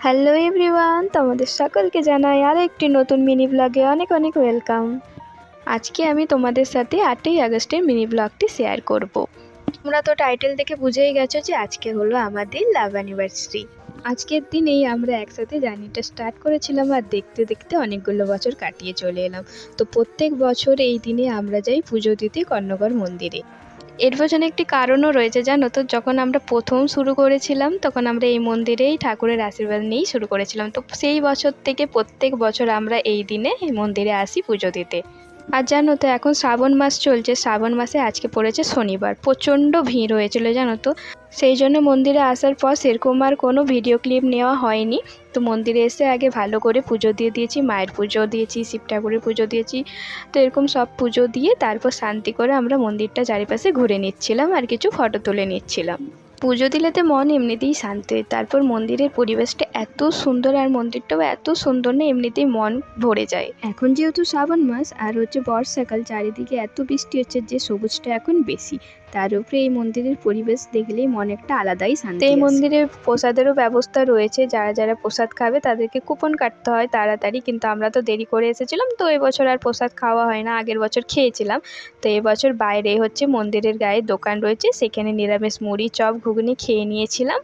Hello everyone, তোমাদের সকলকে জানাই আরও একটি নতুন মিনি ব্লগে অনেক অনেক ওয়েলকাম। আজকে আমি তোমাদের সাথে 8ই আগস্টের মিনি ব্লগটি শেয়ার করব। তোমরা তো টাইটেল দেখে বুঝেই গেছো যে আজকে হলো আমাদের লাভ অ্যানিভার্সারি। আজকের দিনেই আমরা একসাথে জার্নিটা স্টার্ট করেছিলাম আর দেখতে দেখতে অনেকগুলো বছর কাটিয়ে চলে এলাম। তো প্রত্যেক বছর এই দিনে আমরা যাই পুজো দিতে কর্ণগর মন্দিরে। এর পেছনে একটি কারণও রয়েছে, জানো তো। যখন আমরা প্রথম শুরু করেছিলাম তখন আমরা এই মন্দিরেই ঠাকুরের আশীর্বাদ নিয়েই শুরু করেছিলাম। তো সেই বছর থেকে প্রত্যেক বছর আমরা এই দিনে এই মন্দিরে আসি পুজো দিতে। আর জানো তো এখন শ্রাবণ মাস চলছে, শ্রাবণ মাসে আজকে পড়েছে শনিবার, প্রচণ্ড ভিড় হয়েছিল জানো তো। সেই জন্য মন্দিরে আসার পর সেরকম আর কোনো ভিডিও ক্লিপ নেওয়া হয়নি। তো মন্দিরে এসে আগে ভালো করে পুজো দিয়ে দিয়েছি, মায়ের পুজো দিয়েছি, শিব ঠাকুরের পুজো দিয়েছি। তো এরকম সব পুজো দিয়ে তারপর শান্তি করে আমরা মন্দিরটা চারিপাশে ঘুরে নিচ্ছিলাম আর কিছু ফটো তুলে নিচ্ছিলাম। পুজো দিলে তো মন এমনিতেই শান্ত হয়। তারপর মন্দিরের পরিবেশটা এত সুন্দর আর মন্দিরটাও এত সুন্দর না, এমনিতেই মন ভরে যায়। এখন যেহেতু শ্রাবণ মাস আর হচ্ছে বর্ষাকাল, চারিদিকে এত বৃষ্টি হচ্ছে যে সবুজটা এখন বেশি। তার উপরে এই মন্দিরের পরিবেশ দেখলেই মন একটা আলাদাই শান্তি। এই মন্দিরে প্রসাদেরও ব্যবস্থা রয়েছে, যারা যারা প্রসাদ খাবে তাদেরকে কুপন কাটতে হয় তাড়াতাড়ি, কিন্তু আমরা তো দেরি করে এসেছিলাম, তো এবছর আর প্রসাদ খাওয়া হয় না। আগের বছর খেয়েছিলাম। তো এবছর বাইরে হচ্ছে মন্দিরের গায়ে দোকান রয়েছে, সেখানে নিরামিষ মুড়ি চপ ঘুগনি খেয়ে নিয়েছিলাম।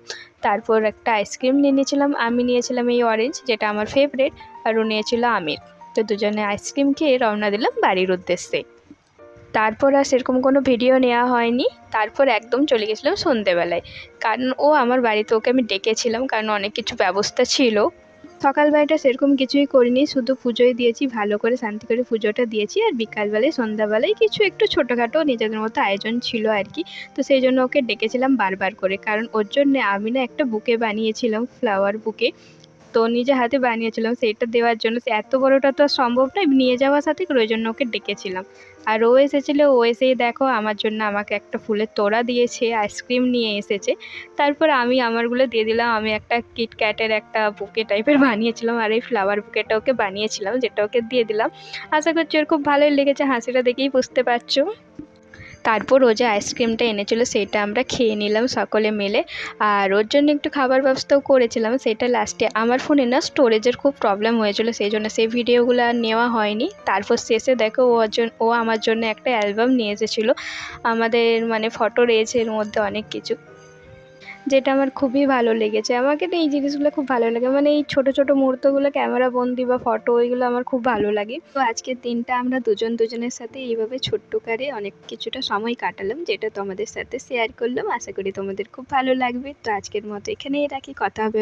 তারপর একটা আইসক্রিম নিয়ে নিয়েছিলাম। আমি নিয়েছিলাম এই অরেঞ্জ, যেটা আমার ফেভারিট, আর ও নিয়েছিল আমির। তো দুজনে আইসক্রিম খেয়ে রওনা দিলাম বাড়ির উদ্দেশ্যে। তারপর আর সেরকম কোনো ভিডিও নেওয়া হয়নি। তারপর একদম চলে গেছিলাম সন্ধেবেলায়, কারণ ও আমার বাড়িতে, ওকে আমি ডেকেছিলাম কারণ অনেক কিছু ব্যবস্থা ছিল। সকালবেলাটা সেরকম কিছুই করিনি, শুধু পুজোই দিয়েছি, ভালো করে শান্তি করে পুজোটা দিয়েছি। আর বিকালবেলায় সন্ধ্যাবেলায় কিছু একটু ছোটোখাটো নিজেদের মতো আয়োজন ছিল আর কি। তো সেই জন্য ওকে ডেকেছিলাম বারবার করে, কারণ ওর জন্য আমি না একটা বুকে বানিয়েছিলাম, ফ্লাওয়ার বুকে। তো নিজে হাতে বানিয়েছিলাম, সেইটা দেওয়ার জন্য। সে এত বড়টা তো আর সম্ভব নয় নিয়ে যাওয়ার সাথে, ওই জন্য ওকে ডেকেছিলাম। আর ও এসেছিলো, ও এসেই দেখো আমার জন্য আমাকে একটা ফুলের তোড়া দিয়েছে, আইসক্রিম নিয়ে এসেছে। তারপর আমি আমারগুলো দিয়ে দিলাম। আমি একটা কিটক্যাটের একটা বুকে টাইপের বানিয়েছিলাম, আর এই ফ্লাওয়ার বুকেটা ওকে বানিয়েছিলাম, যেটা ওকে দিয়ে দিলাম। আশা করছি ওর খুব ভালোই লেগেছে, হাসিটা দেখেই বুঝতে পারছো। তারপর ও যে আইসক্রিমটা এনেছিলো সেটা আমরা খেয়ে নিলাম সকলে মিলে। আর ওর জন্য একটু খাবার ব্যবস্থাও করেছিলাম, সেটা লাস্টে। আমার ফোনে না স্টোরেজের খুব প্রবলেম হয়েছিল, সেই জন্য সেই ভিডিওগুলো আর নেওয়া হয়নি। তারপর শেষে দেখো ও আমার জন্য একটা অ্যালবাম নিয়ে এসেছিলো। আমাদের মানে ফটো রয়েছে এর মধ্যে অনেক কিছু, যেটা আমার খুবই ভালো লেগেছে। আমাকে তো এই জিনিসগুলো খুব ভালো লাগে, মানে এই ছোট ছোট মুহূর্তগুলো ক্যামেরা বন্দি বা ফটো, ওইগুলো আমার খুব ভালো লাগে। তো আজকের দিনটা আমরা দুজনের সাথে এইভাবে ছোট্ট করে অনেক কিছুটা সময় কাটালাম, যেটা তোমাদের সাথে শেয়ার করলাম। আশা করি তোমাদের খুব ভালো লাগবে। তো আজকের মতো এখানেই রাখি, কথা হবে।